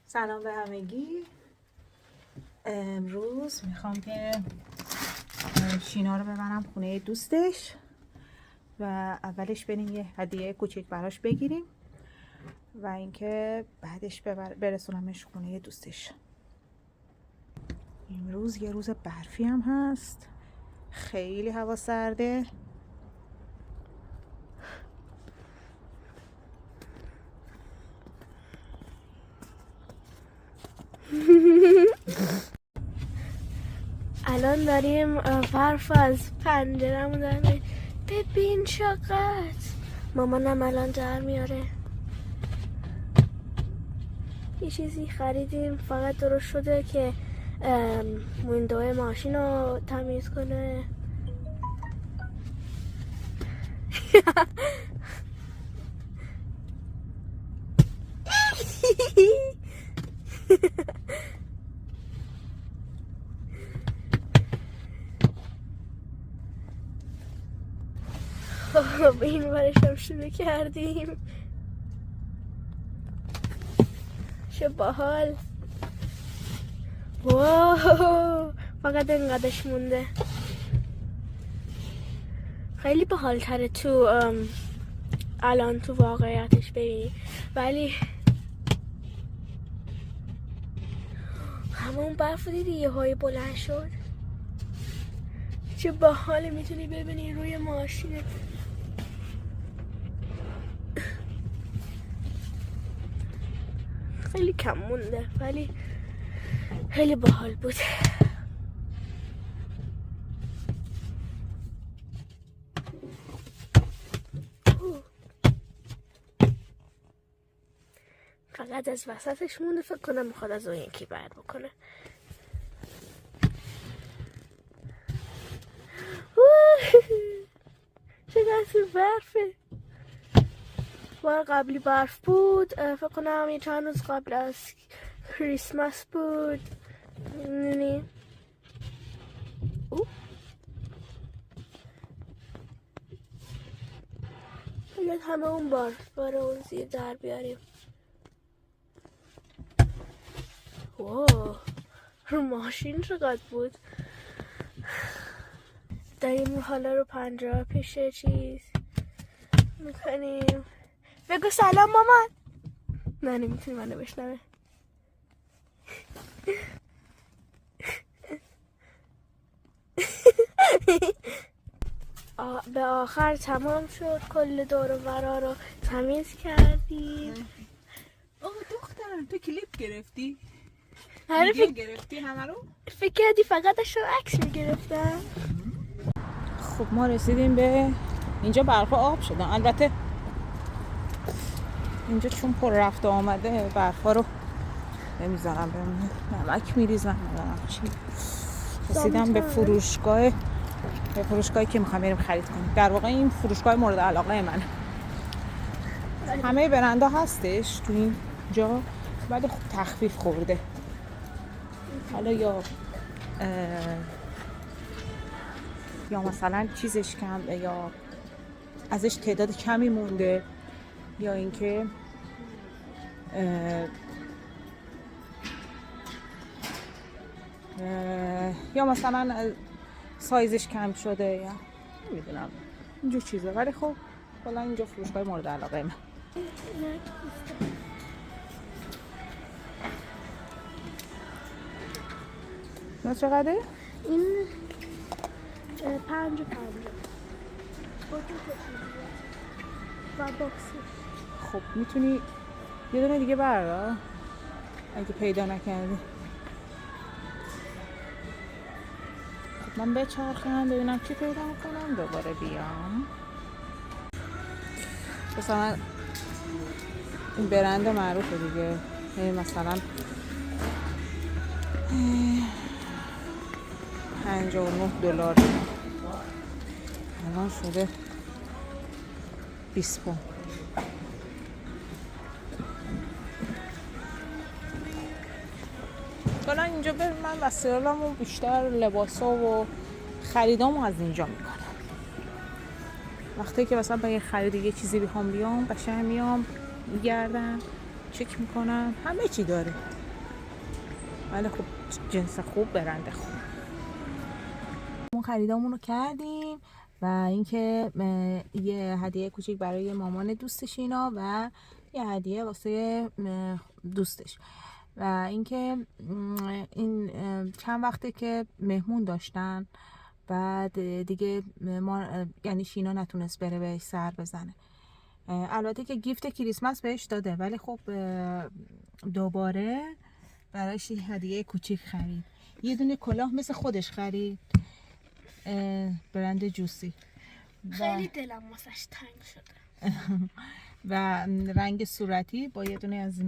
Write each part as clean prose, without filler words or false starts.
سلام به همگی. امروز میخوام که شینا رو ببرم خونه دوستش و اولش بریم یه هدیه کوچیک براش بگیریم و اینکه بعدش برسونمش خونه دوستش. امروز یه روز برفی هم هست، خیلی هوا سرده. الان داریم برف از پنجرمون در میاد. ببین چقدر. مامانم الان در میاره. یه چیزی خریدیم فقط درست شده که ویندوی ماشین رو تمیز کنه. خب این ورش هم شروع کردیم. چه باحال. واو فقط اینقدرش مونده. خیلی باحال تره تو الان تو واقعیتش ببینی، ولی همون برف دیدی یه های بلند شد. چه باحاله میتونی ببینی روی ماشینت. خیلی کم مونده ولی خیلی باحال بود. فقط از وسطش مونده، فکر کنم میخواد از اون یکی بر بکنه. چقدر برفه. بار قبلی برف بود، فکر کنم یه چند روز قبل از کریسمس بود. نینی باید همه اون برف اون زیر در بیاریم. واو رو ماشین چقدر بود. داریم حالا رو پنجره پیش چیز میکنیم. بگو سلام مامان. نه نمیتونی منو بشنوه. به آخر تمام شد. کل دور و برا رو تمیز کردیم. دخترم تو کلیپ گرفتی؟ ویدیو گرفتی همه رو؟ فکر کردی فقط داشتم عکس میگرفتم. خب ما رسیدیم به اینجا. برفا آب شدن البته اینجا چون پر رفت آمده برفا رو نمیذارم بمونه، نمک میریزن نمیدونم چی. رسیدم به فروشگاهی که میخوام بریم خرید کنیم. در واقع این فروشگاه مورد علاقه منه. همه برندها هستش تو اینجا ولی خب تخفیف خورده. حالا یا مثلا چیزش کم یا ازش تعداد کمی مونده یا اینکه یا مثلا سایزش کم شده یا نمیدونم اینجور چیزه. ولی خب کلا اینجا فروشگاه مورد علاقه من. نه چقدره؟ این 5 5 فقط باکسش. خب میتونی یه دونه دیگه بردار اگه پیدا نکردی. خب من بچرخم ببینم چی پیدا میکنم دوباره بیام. مثلا این برند معروفه دیگه، مثلا 59 دلار الان شده 20 پوند. حالا اینجا من وسایلمو بیشتر لباسا و خریدامو از اینجا میکنم. وقتی که مثلا برای خرید یه چیزی بخوام بیام قشنگ میام میگردم چک میکنم همه چی داره، ولی خب جنس خوب برند خوب. ما خریدامونو کردیم و اینکه یه هدیه کوچیک برای مامان دوستش اینا و یه هدیه واسه دوستش و اینکه این چند وقته که مهمون داشتن، بعد دیگه ما یعنی شینا نتونست بره بهش سر بزنه. البته که گیفت کریسمس بهش داده ولی خب دوباره برایش هدیه کوچیک خرید. یه دونه کلاه مثل خودش خرید، برند جوسی. خیلی دلم واسش تنگ شده. و رنگ صورتی با یه دونه از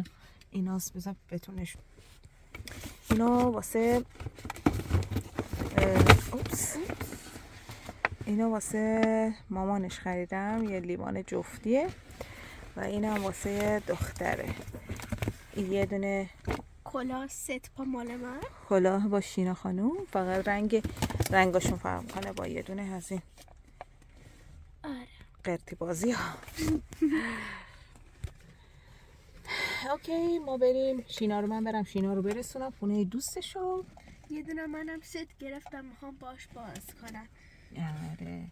ایناست. بذار بتونش اینو واسه اینو واسه مامانش خریدم، یه لیوان جفتیه و اینم واسه دختره. یه دونه کلاه ست پا مال من، کلاه با شینا خانوم، فقط رنگاشون فرق کنه با یه دونه از این قرتی بازی ها. اوکی ما بریم من برم شینا رو برسونم خونه دوستشو. یه دونه منم ست گرفتم میخوام باش باز کنم. آره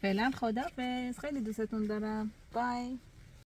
فعلا خدافظ، خیلی دوستتون دارم، بای.